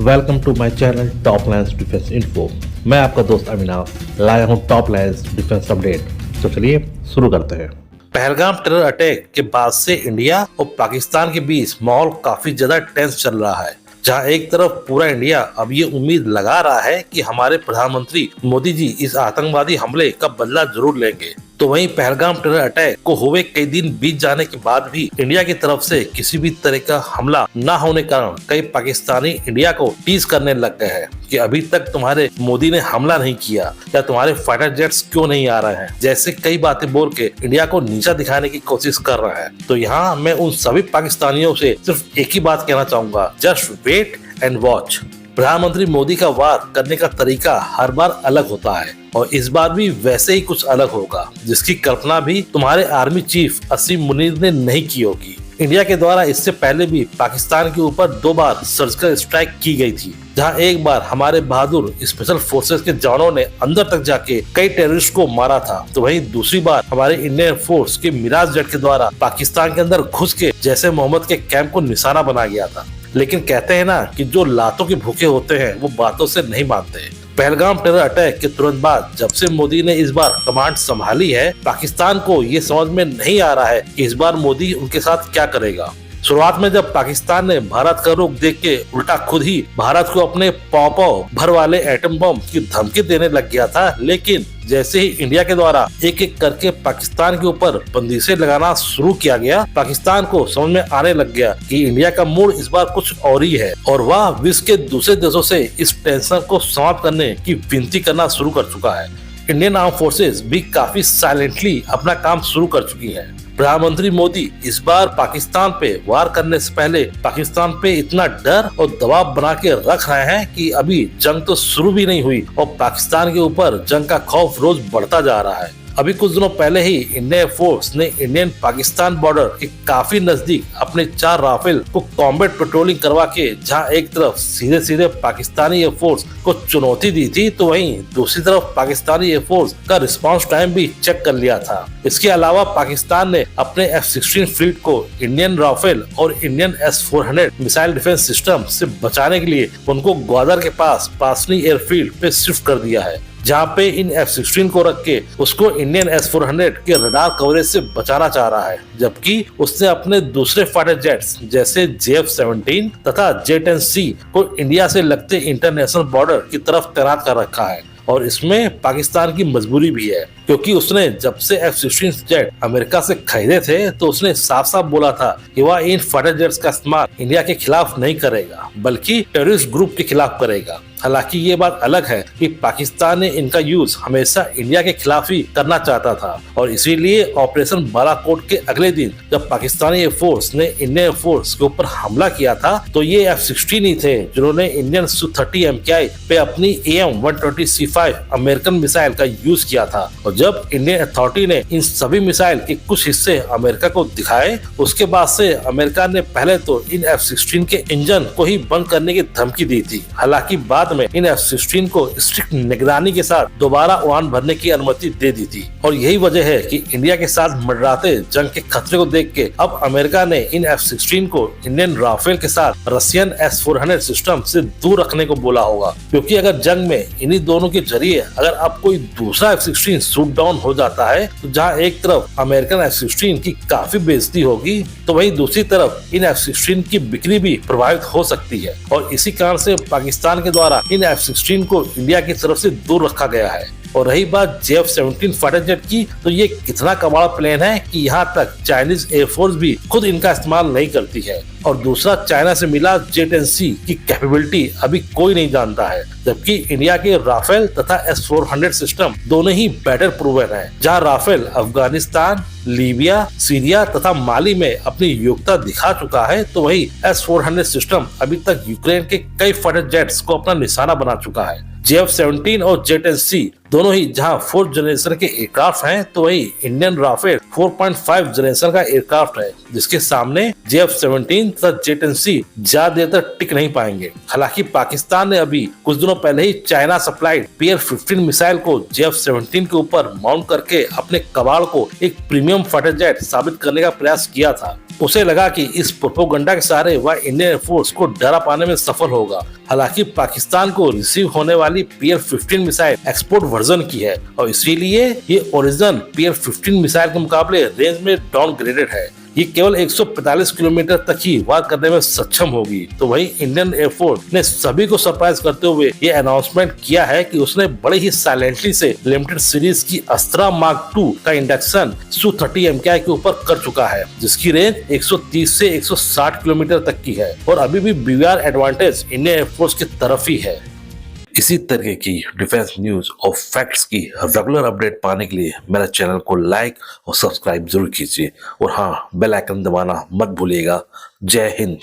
Welcome to my channel top lines defence info. मैं आपका दोस्त अविनाश लाया हूं टॉप लाइन्स डिफेंस अपडेट। तो चलिए शुरू करते हैं। पहलगाम टेरर अटैक के बाद से इंडिया और पाकिस्तान के बीच माहौल काफी ज्यादा टेंस चल रहा है, जहां एक तरफ पूरा इंडिया अब ये उम्मीद लगा रहा है कि हमारे प्रधानमंत्री मोदी जी इस आतंकवादी हमले का बदला जरूर लेंगे, तो वहीं पहलगाम टेरर अटैक को हुए कई दिन बीत जाने के बाद भी इंडिया की तरफ से किसी भी तरह का हमला न होने कारण कई पाकिस्तानी इंडिया को टीज करने लग गए हैं कि अभी तक तुम्हारे मोदी ने हमला नहीं किया या तुम्हारे फाइटर जेट्स क्यों नहीं आ रहे हैं, जैसे कई बातें बोल के इंडिया को नीचा दिखाने की कोशिश कर रहा है। तो यहाँ मैं उन सभी पाकिस्तानियों से सिर्फ एक ही बात कहना चाहूंगा, जस्ट वेट एंड वॉच। प्रधानमंत्री मोदी का वार करने का तरीका हर बार अलग होता है और इस बार भी वैसे ही कुछ अलग होगा, जिसकी कल्पना भी तुम्हारे आर्मी चीफ असीम मुनीर ने नहीं की होगी। इंडिया के द्वारा इससे पहले भी पाकिस्तान के ऊपर 2 बार सर्जिकल स्ट्राइक की गई थी, जहां एक बार हमारे बहादुर स्पेशल फोर्सेस के जवानों ने अंदर तक जाके कई टेररिस्ट को मारा था, तो वहीं दूसरी बार हमारे इंडियन फोर्स के मिराज जेट के द्वारा पाकिस्तान के अंदर घुस के जैसे मोहम्मद के कैंप को निशाना बना गया था। लेकिन कहते हैं ना कि जो लातों के भूखे होते हैं वो बातों से नहीं मानते। पहलगाम टेरर अटैक के तुरंत बाद जब से मोदी ने इस बार कमांड संभाली है, पाकिस्तान को ये समझ में नहीं आ रहा है कि इस बार मोदी उनके साथ क्या करेगा। शुरुआत में जब पाकिस्तान ने भारत का रुख देख के उल्टा खुद ही भारत को अपने पाव भर वाले एटम बम की धमकी देने लग गया था, लेकिन जैसे ही इंडिया के द्वारा एक एक करके पाकिस्तान के ऊपर बंदिशें लगाना शुरू किया गया, पाकिस्तान को समझ में आने लग गया कि इंडिया का मूड इस बार कुछ और ही है और वह विश्व के दूसरे देशों से इस टेंशन को समाप्त करने की विनती करना शुरू कर चुका है। इंडियन आर्म फोर्सेस भी काफी साइलेंटली अपना काम शुरू कर चुकी है। प्रधानमंत्री मोदी इस बार पाकिस्तान पे वार करने से पहले पाकिस्तान पे इतना डर और दबाव बना के रख रहे हैं कि अभी जंग तो शुरू भी नहीं हुई और पाकिस्तान के ऊपर जंग का खौफ रोज बढ़ता जा रहा है। अभी कुछ दिनों पहले ही इंडियन फोर्स ने इंडियन पाकिस्तान बॉर्डर के काफी नजदीक अपने 4 राफेल को कॉम्बैट पेट्रोलिंग करवा के जहां एक तरफ सीधे सीधे पाकिस्तानी एयरफोर्स को चुनौती दी थी, तो वहीं दूसरी तरफ पाकिस्तानी एयरफोर्स का रिस्पांस टाइम भी चेक कर लिया था। इसके अलावा पाकिस्तान ने अपने F-16 फ्लीट को इंडियन राफेल और Indian S-400 missile defence system से बचाने के लिए उनको ग्वादर के पास पासनी एयरफील्ड पे शिफ्ट कर दिया है, जहां पे इन F-16 को रख के उसको इंडियन S-400 के रडार कवरेज से बचाना चाह रहा है, जबकि उसने अपने दूसरे फाइटर जेट्स जैसे JF-17 तथा J-10C को इंडिया से लगते इंटरनेशनल बॉर्डर की तरफ तैनात कर रखा है। और इसमें पाकिस्तान की मजबूरी भी है, क्योंकि उसने जब से F-16 जेट अमेरिका से खरीदे थे तो उसने साफ साफ बोला था कि वह इन फाइटर जेट्स का इस्तेमाल इंडिया के खिलाफ नहीं करेगा, बल्कि टेररिस्ट ग्रुप के खिलाफ करेगा। हालांकि ये बात अलग है कि पाकिस्तान ने इनका यूज हमेशा इंडिया के खिलाफ ही करना चाहता था और इसीलिए ऑपरेशन बालाकोट के अगले दिन जब पाकिस्तानी एयरफोर्स ने इंडियन एयरफोर्स के ऊपर हमला किया था, तो ये F-16 ही थे जिन्होंने इंडियन Su-30 MKI पे अपनी AIM-120C5 अमेरिकन मिसाइल का यूज किया था। और जब इंडियन अथॉरिटी ने इन सभी मिसाइल के कुछ हिस्से अमेरिका को दिखाए, उसके बाद से अमेरिका ने पहले तो इन F-16 के इंजन को ही बंद करने की धमकी दी थी। हालांकि बाद में इन F-16 को स्ट्रिक्ट निगरानी के साथ दोबारा उड़ान भरने की अनुमति दे दी थी और यही वजह है कि इंडिया के साथ मंडराते जंग के खतरे को देख के अब अमेरिका ने इन F-16 को इंडियन राफेल के साथ रशियन S-400 सिस्टम से दूर रखने को बोला होगा, क्योंकि अगर जंग में इन्हीं दोनों के जरिए अगर अब कोई दूसरा F-16 शूट डाउन हो जाता है, तो जहां एक तरफ अमेरिकन F-16 की काफी बेइज्जती होगी, तो वहीं दूसरी तरफ इन F-16 की बिक्री भी प्रभावित हो सकती है और इसी कारण से पाकिस्तान के द्वारा इन F-16 को इंडिया की तरफ से दूर रखा गया है। और रही बात JF-17 फाइटर जेट की, तो ये कितना कमाल प्लेन है कि यहाँ तक चाइनीज एयरफोर्स भी खुद इनका इस्तेमाल नहीं करती है और दूसरा चाइना से मिला J-10C की कैपेबिलिटी अभी कोई नहीं जानता है, जबकि इंडिया के राफेल तथा S-400 सिस्टम दोनों ही बैटर प्रूवन है। जहां राफेल अफगानिस्तान, लीबिया, सीरिया तथा माली में अपनी योग्यता दिखा चुका है, तो वही S-400 सिस्टम अभी तक यूक्रेन के कई फाइटर जेट्स को अपना निशाना बना चुका है। JF-17 और J-10C दोनों ही जहां 4th जनरेशन के एयरक्राफ्ट हैं, तो वही इंडियन राफेल 4.5 जनरेशन का एयरक्राफ्ट है, जिसके सामने JF-17 तथा J-10C ज्यादा देर तक टिक नहीं पाएंगे। हालांकि पाकिस्तान ने अभी कुछ दिनों पहले ही चाइना सप्लाइड PR-15 मिसाइल को JF-17 के ऊपर माउंट करके अपने कबाड़ को एक प्रीमियम फाइटर जेट साबित करने का प्रयास किया था। उसे लगा कि इस प्रोपोगंडा के सहारे वह इंडियन एयरफोर्स को डरा पाने में सफल होगा। हालांकि पाकिस्तान को रिसीव होने वाली PL-15 मिसाइल एक्सपोर्ट वर्जन की है और इसीलिए ये ओरिजिनल PL-15 मिसाइल के मुकाबले रेंज में डाउनग्रेडेड है। ये केवल 145 किलोमीटर तक ही वार करने में सक्षम होगी। तो वही इंडियन एयरफोर्स ने सभी को सरप्राइज करते हुए ये अनाउंसमेंट किया है कि उसने बड़े ही साइलेंटली से लिमिटेड सीरीज की अस्त्रा मार्क 2 का इंडक्शन Su-30 MKI के ऊपर कर चुका है, जिसकी रेंज 130 से 160 किलोमीटर तक की है और अभी भी BVR एडवांटेज इंडियन एयरफोर्स की तरफ ही है। इसी तरह की डिफेंस न्यूज और फैक्ट्स की रेगुलर अपडेट पाने के लिए मेरे चैनल को लाइक और सब्सक्राइब जरूर कीजिए और हाँ, बेल आइकन दबाना मत भूलिएगा। जय हिंद।